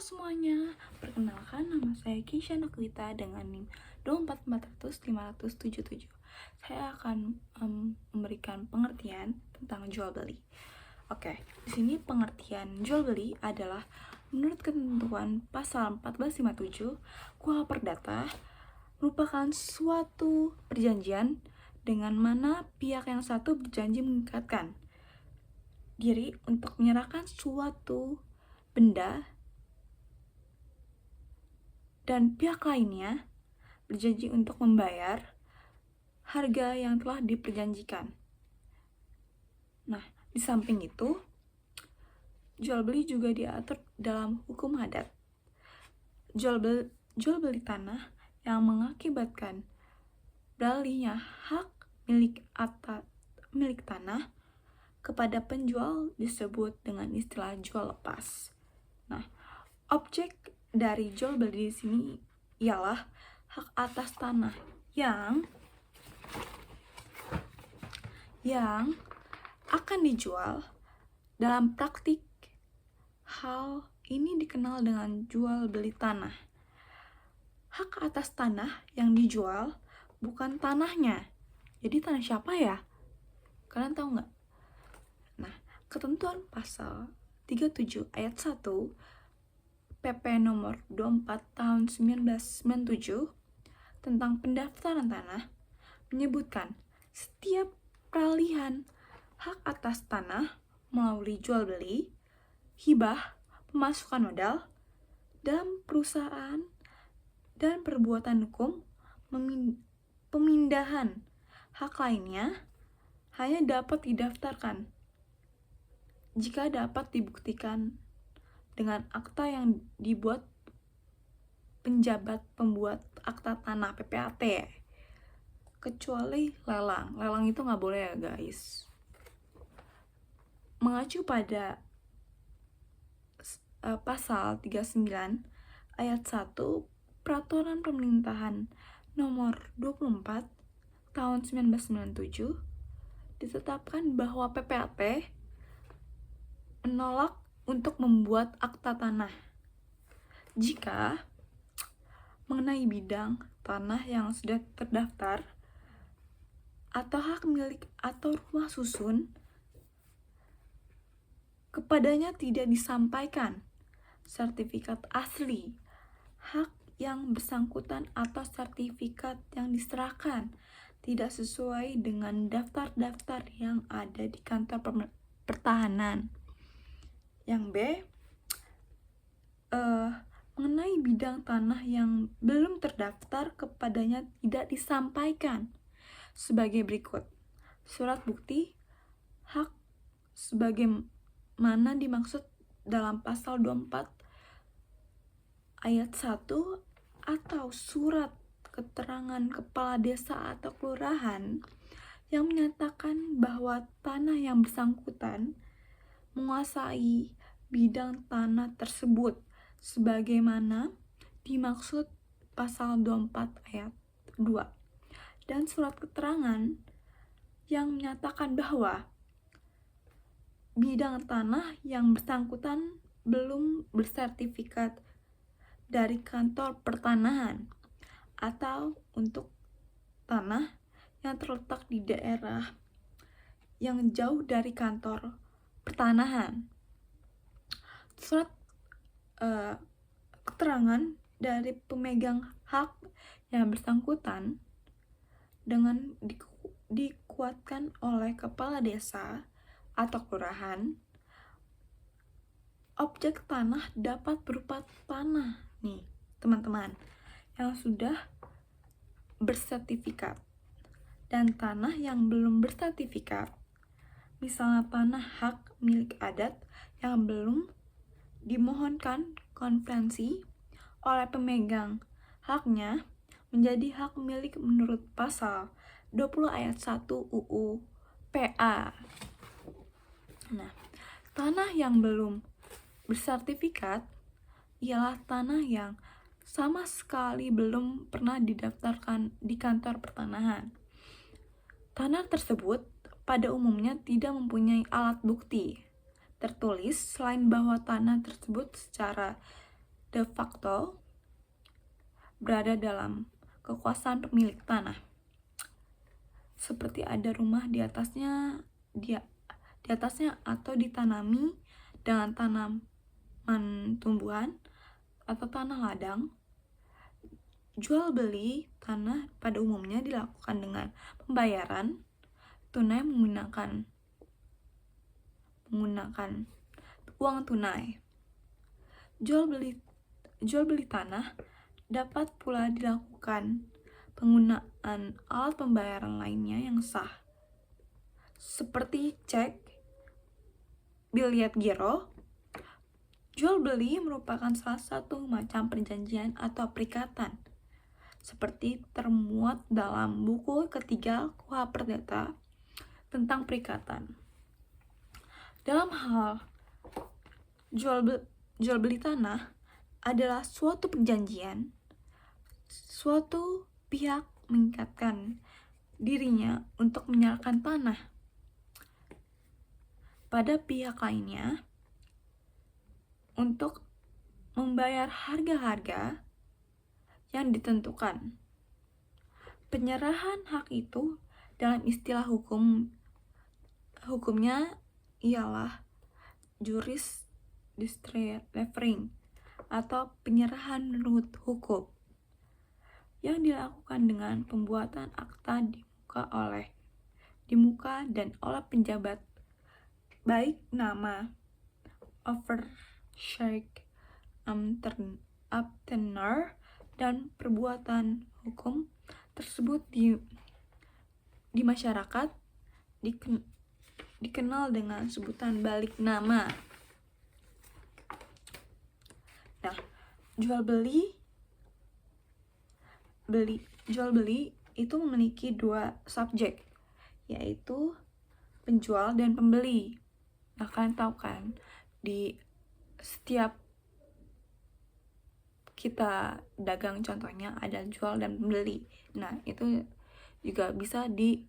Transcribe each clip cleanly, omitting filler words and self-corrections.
semuanya, perkenalkan nama saya Keisha Noklita dengan NIM 24400 Saya akan memberikan pengertian tentang jual beli. Oke, di sini pengertian jual beli adalah menurut ketentuan pasal 1457 KUH Perdata merupakan suatu perjanjian dengan mana pihak yang satu berjanji mengikatkan diri untuk menyerahkan suatu benda dan pihak lainnya berjanji untuk membayar harga yang telah diperjanjikan. Nah, di samping itu, jual beli juga diatur dalam hukum adat. Jual beli tanah yang mengakibatkan beralihnya hak milik tanah kepada penjual disebut dengan istilah jual lepas. Nah, objek dari jual beli di sini ialah hak atas tanah yang akan dijual. Dalam praktik, hal ini dikenal dengan jual beli tanah. Hak atas tanah yang dijual bukan tanahnya. Jadi tanah siapa ya? Kalian tahu nggak? Nah, ketentuan pasal 37 ayat 1 PP nomor 24 tahun 1997 tentang pendaftaran tanah menyebutkan setiap peralihan hak atas tanah melalui jual beli, hibah, pemasukan modal dalam perusahaan dan perbuatan hukum pemindahan hak lainnya hanya dapat didaftarkan jika dapat dibuktikan dengan akta yang dibuat penjabat pembuat akta tanah PPAT, kecuali lelang. Lelang itu nggak boleh ya guys. Mengacu pada pasal 39 ayat 1 Peraturan Pemerintahan nomor 24 tahun 1997 ditetapkan bahwa PPAT menolak untuk membuat akta tanah jika mengenai bidang tanah yang sudah terdaftar atau hak milik atau rumah susun kepadanya tidak disampaikan sertifikat asli hak yang bersangkutan atau sertifikat yang diserahkan tidak sesuai dengan daftar-daftar yang ada di kantor pertahanan. Yang B, mengenai bidang tanah yang belum terdaftar kepadanya tidak disampaikan sebagai berikut. Surat bukti hak sebagaimana dimaksud dalam pasal 24 ayat 1 atau surat keterangan kepala desa atau kelurahan yang menyatakan bahwa tanah yang bersangkutan menguasai bidang tanah tersebut sebagaimana dimaksud pasal 24 ayat 2 dan surat keterangan yang menyatakan bahwa bidang tanah yang bersangkutan belum bersertifikat dari kantor pertanahan atau untuk tanah yang terletak di daerah yang jauh dari kantor pertanahan. Surat keterangan dari pemegang hak yang bersangkutan dengan dikuatkan oleh kepala desa atau kelurahan. Objek tanah dapat berupa tanah nih teman-teman yang sudah bersertifikat dan tanah yang belum bersertifikat, misalnya tanah hak milik adat yang belum dimohonkan konvensi oleh pemegang haknya menjadi hak milik menurut pasal 20 ayat 1 UU PA. Nah, tanah yang belum bersertifikat ialah tanah yang sama sekali belum pernah didaftarkan di kantor pertanahan. Tanah tersebut pada umumnya tidak mempunyai alat bukti tertulis selain bahwa tanah tersebut secara de facto berada dalam kekuasaan pemilik tanah. Seperti ada rumah di atasnya atau ditanami dengan tanaman tumbuhan atau tanah ladang. Jual beli tanah pada umumnya dilakukan dengan pembayaran tunai menggunakan uang tunai. Jual beli tanah dapat pula dilakukan penggunaan alat pembayaran lainnya yang sah, seperti cek, biliet giro. Jual beli merupakan salah satu macam perjanjian atau perikatan, seperti termuat dalam buku ketiga KUH Perdata tentang perikatan. Dalam hal jual beli tanah adalah suatu perjanjian, suatu pihak mengikatkan dirinya untuk menyerahkan tanah pada pihak lainnya untuk membayar harga-harga yang ditentukan. Penyerahan hak itu dalam istilah hukumnya ialah juris delivering atau penyerahan menurut hukum yang dilakukan dengan pembuatan akta di muka dan oleh penjabat, baik nama overshake obtainer dan perbuatan hukum tersebut di masyarakat dikenal dengan sebutan balik nama. Nah, jual beli itu memiliki dua subjek, yaitu penjual dan pembeli. Nah, kalian tahu kan, di setiap kita dagang contohnya ada jual dan pembeli. Nah, itu juga bisa di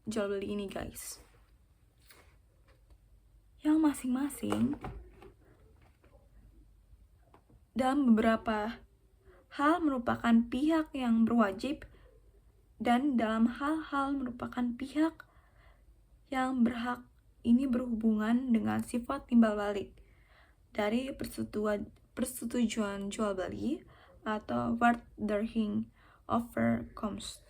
jual beli ini, guys. Yang masing-masing dalam beberapa hal merupakan pihak yang berwajib dan dalam hal-hal merupakan pihak yang berhak. Ini berhubungan dengan sifat timbal balik dari persetujuan jual beli atau waardering overeenkomst.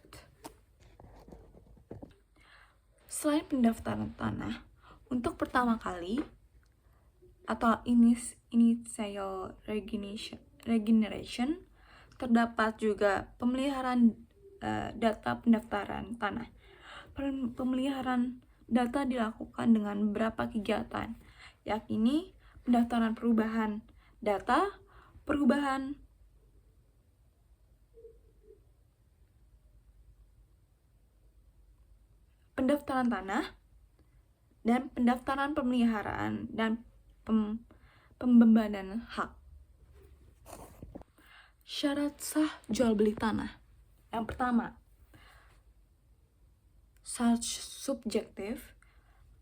Selain pendaftaran tanah, untuk pertama kali atau initial regeneration, terdapat juga pemeliharaan data pendaftaran tanah. Pemeliharaan data dilakukan dengan beberapa kegiatan, yakni pendaftaran perubahan data, pendaftaran tanah, dan pendaftaran pemeliharaan dan pembebanan hak. Syarat sah jual beli tanah. Yang pertama, subjektif,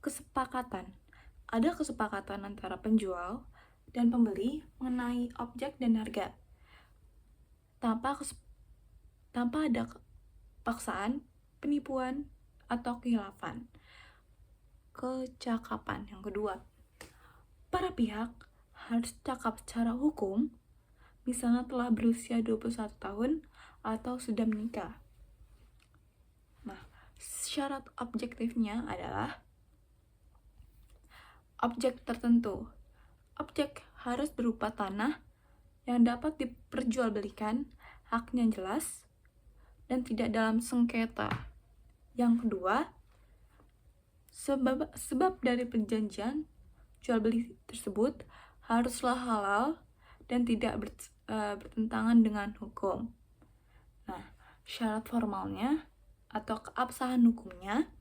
kesepakatan. Ada kesepakatan antara penjual dan pembeli mengenai objek dan harga. Tanpa ada paksaan, penipuan, atau kehilafan. Kecakapan. Yang kedua, para pihak harus cakap secara hukum, misalnya telah berusia 21 tahun atau sudah menikah. Nah, syarat objektifnya adalah objek tertentu. Objek harus berupa tanah yang dapat diperjualbelikan, haknya jelas, dan tidak dalam sengketa. Yang kedua, sebab dari perjanjian jual beli tersebut haruslah halal dan tidak bertentangan dengan hukum. Nah, syarat formalnya atau keabsahan hukumnya,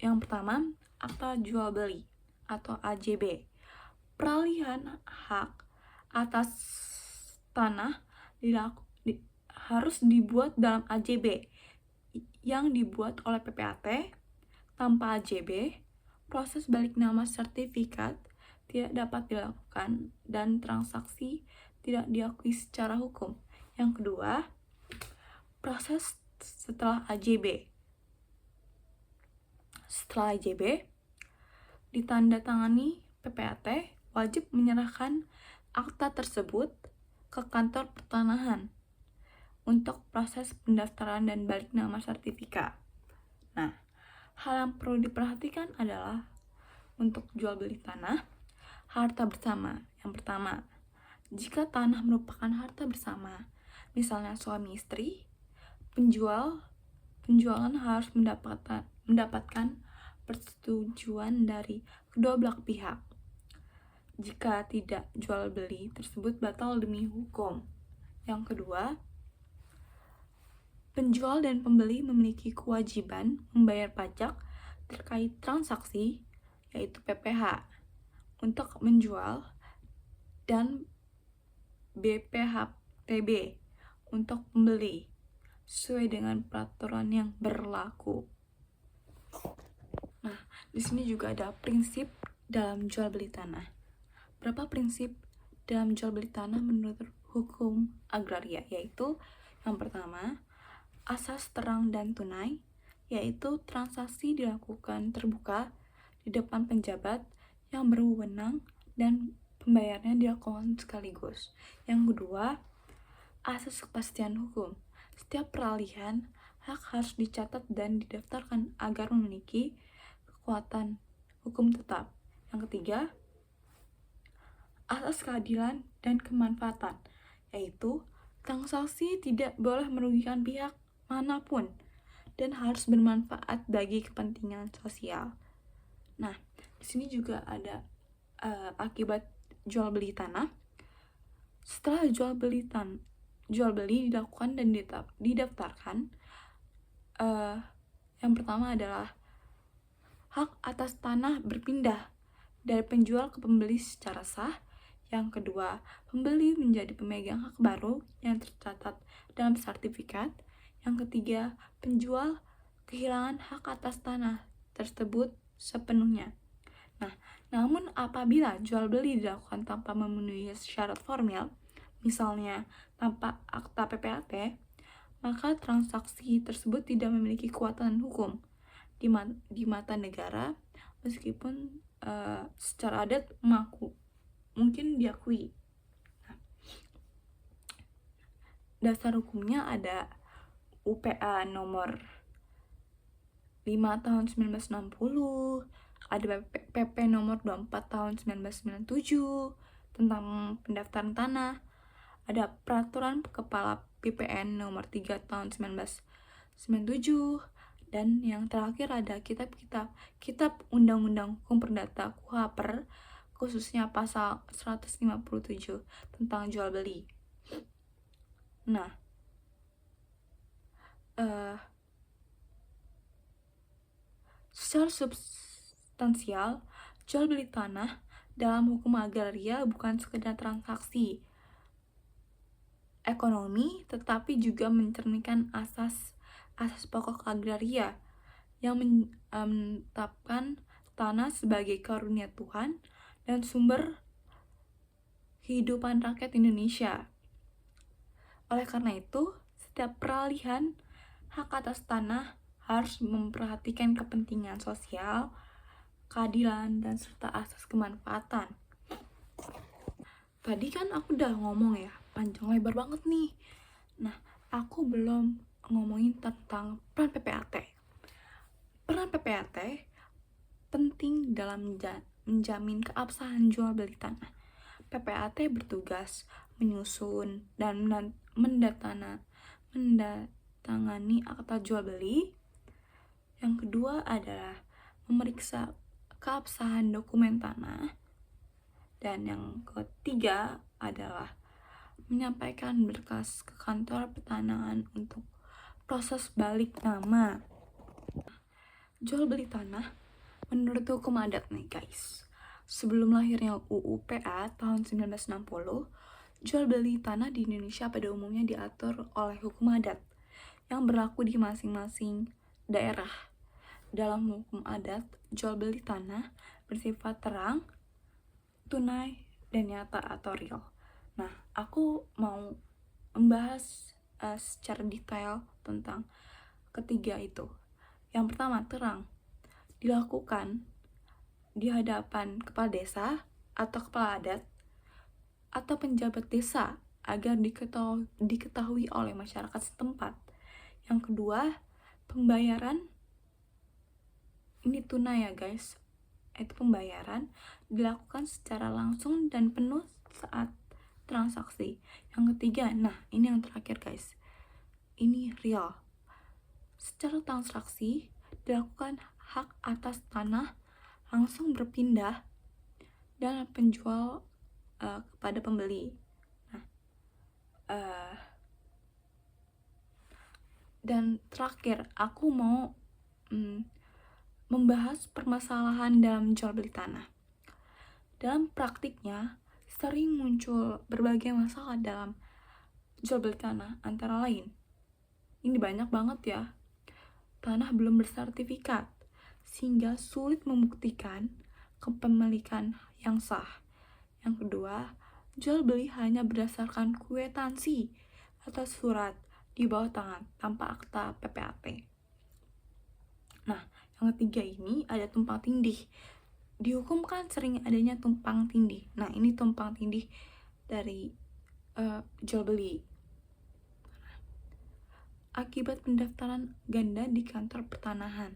yang pertama, akta jual beli atau AJB. Peralihan hak atas tanah harus dibuat dalam AJB yang dibuat oleh PPAT. Tanpa AJB, proses balik nama sertifikat tidak dapat dilakukan dan transaksi tidak diakui secara hukum. Yang kedua, proses setelah AJB. Setelah AJB, ditandatangani PPAT, wajib menyerahkan akta tersebut ke kantor pertanahan untuk proses pendaftaran dan balik nama sertifikat. Nah, hal yang perlu diperhatikan adalah untuk jual beli tanah, harta bersama. Yang pertama, jika tanah merupakan harta bersama, misalnya suami istri, penjualan harus mendapatkan persetujuan dari kedua belah pihak. Jika tidak, jual beli tersebut batal demi hukum. Yang kedua, penjual dan pembeli memiliki kewajiban membayar pajak terkait transaksi, yaitu PPh, untuk menjual, dan BPHTB untuk pembeli, sesuai dengan peraturan yang berlaku. Nah, di sini juga ada prinsip dalam jual beli tanah. Berapa prinsip dalam jual beli tanah menurut hukum agraria? Yaitu yang pertama, asas terang dan tunai, yaitu transaksi dilakukan terbuka di depan penjabat yang berwenang dan pembayarannya dilakukan sekaligus. Yang kedua, asas kepastian hukum. Setiap peralihan hak harus dicatat dan didaftarkan agar memiliki kekuatan hukum tetap. Yang ketiga, asas keadilan dan kemanfaatan, yaitu transaksi tidak boleh merugikan pihak manapun dan harus bermanfaat bagi kepentingan sosial. Nah, di sini juga ada akibat jual beli tanah. Setelah jual beli dilakukan dan didaftarkan, yang pertama adalah hak atas tanah berpindah dari penjual ke pembeli secara sah. Yang kedua, pembeli menjadi pemegang hak baru yang tercatat dalam sertifikat. Yang ketiga, penjual kehilangan hak atas tanah tersebut sepenuhnya. Nah, namun apabila jual beli dilakukan tanpa memenuhi syarat formil, misalnya tanpa akta PPAT, maka transaksi tersebut tidak memiliki kekuatan hukum di mata negara, meskipun secara adat mungkin diakui. Nah, dasar hukumnya ada UPA nomor 5 tahun 1960, ada PP nomor 24 tahun 1997 tentang pendaftaran tanah, ada peraturan kepala PPN nomor 3 tahun 1997, dan yang terakhir ada kitab Undang-Undang Hukum Perdata KUHP, khususnya pasal 157 tentang jual beli. Nah, secara substansial, jual beli tanah dalam hukum agraria bukan sekedar transaksi ekonomi, tetapi juga mencerminkan asas pokok agraria yang menetapkan tanah sebagai karunia Tuhan dan sumber kehidupan rakyat Indonesia. Oleh karena itu, setiap peralihan hak atas tanah harus memperhatikan kepentingan sosial, keadilan, dan serta asas kemanfaatan. Tadi kan aku udah ngomong ya, panjang lebar banget nih. Nah, aku belum ngomongin tentang peran PPAT. Peran PPAT penting dalam menjamin keabsahan jual beli tanah. PPAT bertugas menyusun dan mendatangani akta jual beli. Yang kedua adalah memeriksa keabsahan dokumen tanah. Dan yang ketiga adalah menyampaikan berkas ke kantor pertanahan untuk proses balik nama. Jual beli tanah menurut hukum adat nih guys. Sebelum lahirnya UU PA tahun 1960, jual beli tanah di Indonesia pada umumnya diatur oleh hukum adat yang berlaku di masing-masing daerah. Dalam hukum adat, jual beli tanah bersifat terang tunai dan nyata atau real. Nah, aku mau membahas secara detail tentang ketiga itu. Yang pertama, terang. Dilakukan di hadapan kepala desa atau kepala adat atau penjabat desa agar diketahui oleh masyarakat setempat. Yang kedua, pembayaran ini tunai ya guys. Itu pembayaran dilakukan secara langsung dan penuh saat transaksi. Yang ketiga, nah ini yang terakhir guys. Ini real. Secara transaksi dilakukan hak atas tanah langsung berpindah dan penjual kepada pembeli. Nah, dan terakhir aku mau membahas permasalahan dalam jual beli tanah. Dalam praktiknya sering muncul berbagai masalah dalam jual beli tanah, antara lain ini banyak banget ya, tanah belum bersertifikat sehingga sulit membuktikan kepemilikan yang sah. Yang kedua, jual beli hanya berdasarkan kwitansi atau surat di bawah tangan tanpa akta PPAT. Nah, yang ketiga ini ada tumpang tindih. Dihukumkan sering adanya tumpang tindih. Nah, ini tumpang tindih dari jual beli akibat pendaftaran ganda di kantor pertanahan.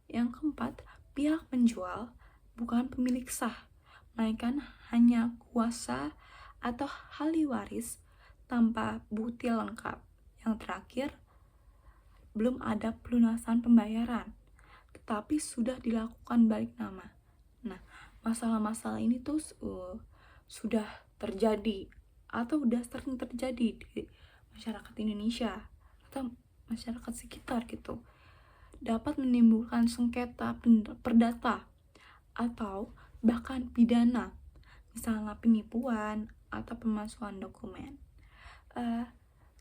Yang keempat, pihak penjual bukan pemilik sah, melainkan hanya kuasa atau ahli waris tanpa bukti lengkap. Yang terakhir, belum ada pelunasan pembayaran, tetapi sudah dilakukan balik nama. Nah, masalah-masalah ini tuh sudah terjadi atau udah sering terjadi di masyarakat Indonesia atau masyarakat sekitar gitu, dapat menimbulkan sengketa perdata atau bahkan pidana, misalnya penipuan atau pemalsuan dokumen.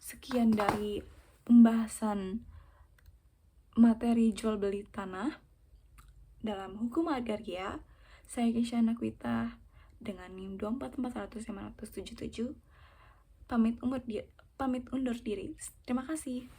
Sekian dari pembahasan materi jual beli tanah dalam hukum agraria. Saya Kesha Nakwita dengan NIM 244005577 pamit undur diri. Terima kasih.